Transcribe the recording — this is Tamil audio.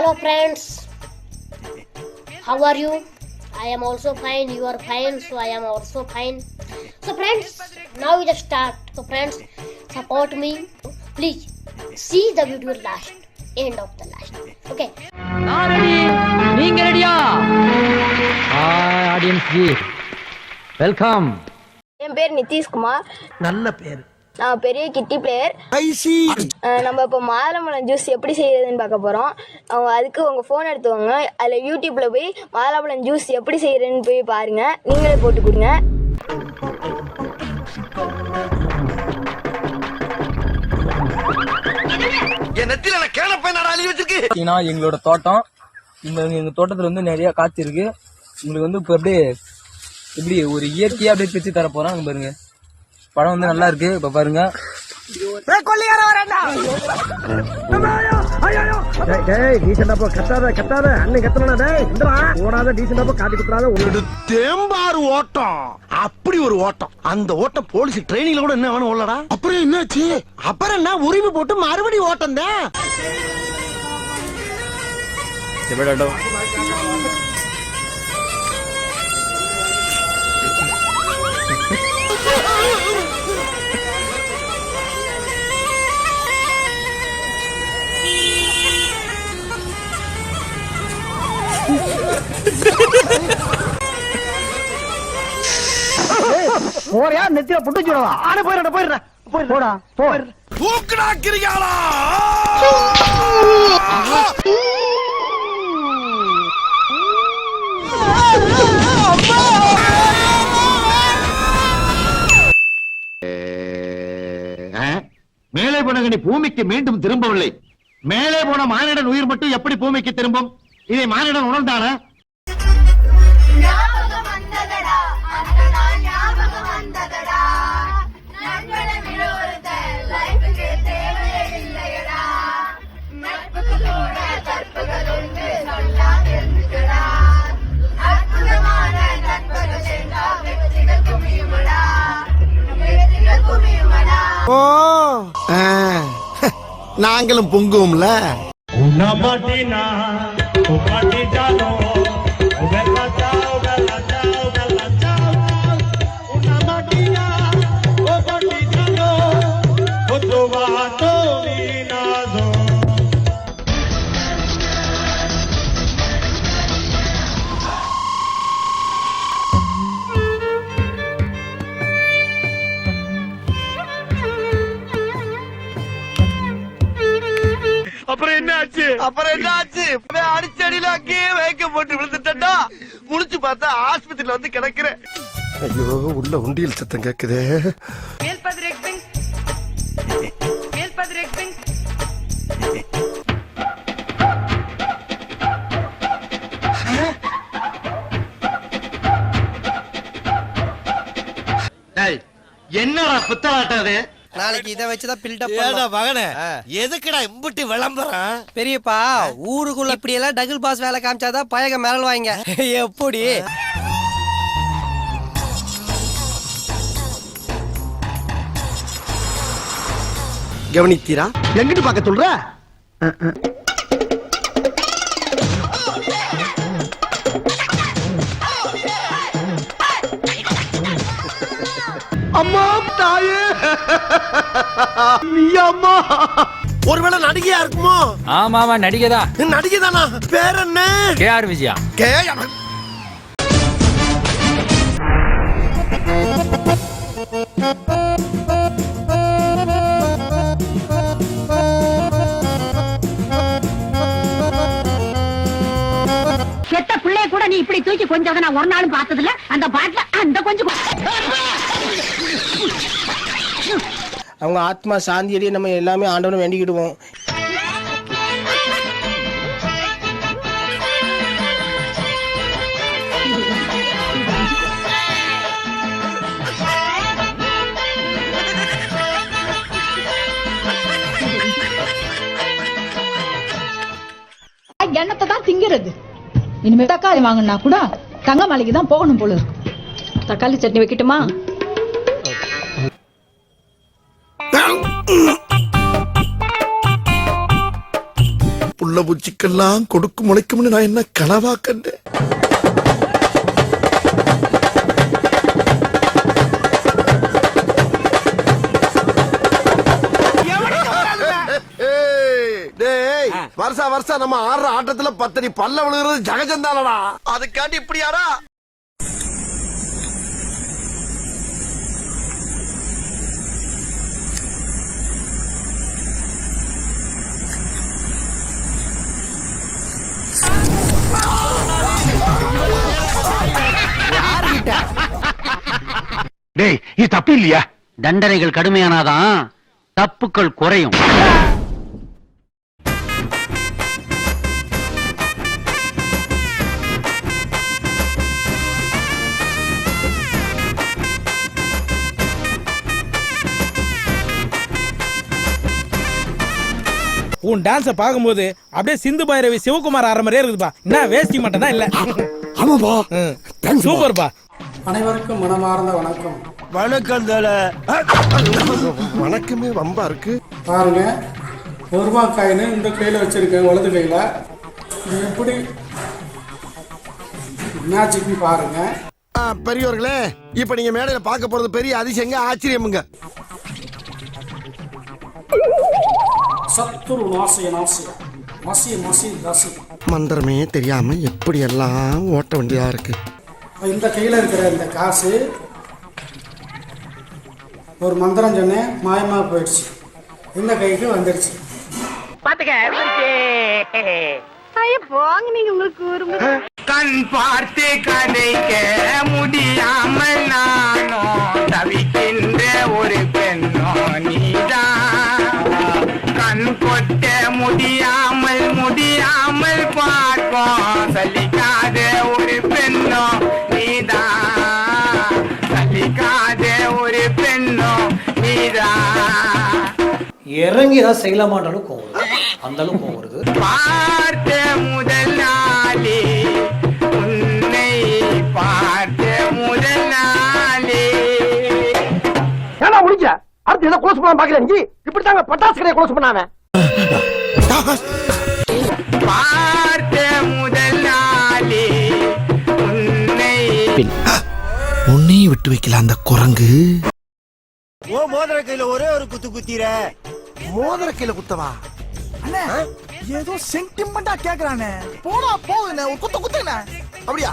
Hello friends, how are you? I am also fine, you are fine, so I am also fine. So friends, now we just start. So friends, support me. Please see the video last, end of the last. Okay. நீங்க ரெடியா? Audience welcome. என் பேர் நிதிஷ்குமார். நல்ல பேர். நான் பெரிய கிட்டி பிளேயர். நம்ம இப்போ மாதுளம்பழம் ஜூஸ் எப்படி செய்யறதுன்னு பார்க்க போகிறோம். அதுக்கு உங்கள் ஃபோன் எடுத்துக்கோங்க. அதில் யூடியூப்பில் போய் மாதுளம்பழம் ஜூஸ் எப்படி செய்யறதுன்னு போய் பாருங்கள். நீங்களே போட்டு கொடுங்க. எங்களோட தோட்டம் எங்க தோட்டத்துல வந்து நிறைய காத்து இருக்கு. உங்களுக்கு வந்து இப்ப அப்படியே எப்படி ஒரு இயற்கையா அப்படியே பிரிச்சு தர போறோம். பாருங்க, படம் வந்து நல்லா இருக்கு. இப்ப பாருங்க, தேம்பாறு ஓட்டம், அப்படி ஒரு ஓட்டம். அந்த ஓட்டம் போலீஸ் ட்ரைனிங்ல கூட என்ன வேணும் உள்ளடா. அப்புறம் என்னாச்சு? அப்புறம் என்ன உரிமை போட்டு மறுபடியும் ஓட்டம் தான். போறியா நெத்தில புட்டு சுடவா? ஆனா போயிடுறேன் போடா போ. தூக்குடாக்கிறீங்களா? மேலே போன பூமிக்கு மீண்டும் திரும்பவில்லை. மேலே போன மானிடன் உயிர் மட்டும் எப்படி பூமிக்கு திரும்பும்? இதை மானிடன் உணர்ந்தானா? நாங்களும் பொங்குவோம்ல. அப்புறம் என்னாச்சு? அடிச்சடியில அங்கேயே வைக்க போட்டு விழுந்துட்டா. முழிச்சு பார்த்தா ஆஸ்பத்திரியில வந்து கிடக்குறேன். ஐயோ, உள்ள உண்டியல் சத்தம் கேக்குதே. என்னடா புத்தலாட்டாது? நாளைக்கு இத வச்சுதான் பில்டப் ஏடா மகனே, எதுக்குடா இம்புட்டி விளம்பரம்? பெரியப்பா, ஊருக்குள்ள இப்படி எல்லாம் டபுள் பாஸ் வேலை காமிச்சாதான் பயக மிரள்வாங்க. எப்படி கவனித்தீரா? எங்கிட்டு பார்க்க சொல்ற? அம்மா தாயே, நீ அம்மா. ஒருவேளை நடிகையா இருக்குமோ? ஆமா ஆமா நடிகைதான். நடிகைதானா? பேர் என்ன? KR விஜயா. செத்த பிள்ளைய கூட நீ இப்படி தூக்கி கொஞ்சம் நான் ஒரு நாளும் பார்த்ததில்ல. அந்த பாட்டுல அந்த கொஞ்சம் அவங்க ஆத்மா சாந்தி அடைய நம்ம எல்லாமே ஆண்டவனை வேண்டிக்கிடுவோம். எண்ணத்தை தான் திங்கிறது. இனிமே தக்காளி வாங்கினா கூட தங்கமலைக்கு தான் போகணும் போல இருக்கு. தக்காளி சட்னி வைக்கட்டுமா? புள்ள பூச்சிக்கெல்லாம் கொடுக்கு முளைக்கும்னு நான் என்ன கனவா கண்டேன். வருஷா வருஷம் நம்ம ஆடுற ஆட்டத்துல 10 அடி பல்ல விழுகிறது ஜகஜந்தானடா. அதுக்காண்டி இப்படியாடா? டேய் இது தப்பு இல்லையா? தண்டனைகள் கடுமையானாதான் தப்புக்கள் குறையும். உன் டான்ஸ பாக்கும்போது அப்படியே சிந்து பைரவி சிவகுமார் ஆற மாதிரியே இருக்குதுப்பா. என்ன வேஷ்டி மட்டும் தான் இல்ல. ஆமாப்பா, சூப்பர்ப்பா. அனைவருக்கும் மனமார்ந்த வணக்கம். வணக்கம். வணக்கமே வம்பா இருக்கு. பாருங்க, 1 ரூபாய் காயின் இந்த கையில வச்சிருக்கேன், வலது கையில. இது எப்படி மேஜிக்னு பாருங்க. பெரியவர்களே, இப்ப நீங்க மேடையில பார்க்க போறது பெரிய அதிசயங்க, ஆச்சரியமுங்க. சத்துரு நாசிய நாசிய மசி மசி தசி. மந்திரமே தெரியாம எப்படி எல்லாம் ஓட்ட வேண்டியதா இருக்கு. இந்த கையில இருக்கிற இந்த காசு ஒரு மந்திரம் சொன்னேன், மாயமா போயிடுச்சு. இந்த கைக்கு வந்துடுச்சு. கண் பார்த்து கதைக்க முடியாமல் நானோ தவிக்கின்ற ஒரு பெண்ணோ நீதான். கண் கொட்ட முடியாமல் முடியாமல் பார்ப்போம் சலிக்காத ஒரு பெண்ணோ நீதான். சலிக்காத ஒரு பெண்ணோ நீதான். இறங்கி ஏதாவது செய்யலாமான்ற அளவுக்கு கோவம் வருது. அந்த அளவுக்கு கோவம் வருது. பார்த்த முதல் நாளே உன்னை பார்த்த முதல் நாளே. ஏன்னா முடிஞ்ச அடுத்து எதை க்ளோஸ் பண்ண பாக்கல. நீ இப்படி தாங்க பட்டாசு கடையை க்ளோஸ் பண்ணாம. பார்த்த முதல் நாளே உன்னை உன்னையும் விட்டு வைக்கல அந்த குரங்கு. ஓ மோதிர கையில ஒரே ஒரு குத்து குத்திர. மோதிர கையில குத்தவா? ஏதோ சென்டிமெண்டா கேக்குறானே. போடா போகுதுண்ணே, ஒரு குத்து குத்துண்ணே. அப்படியா?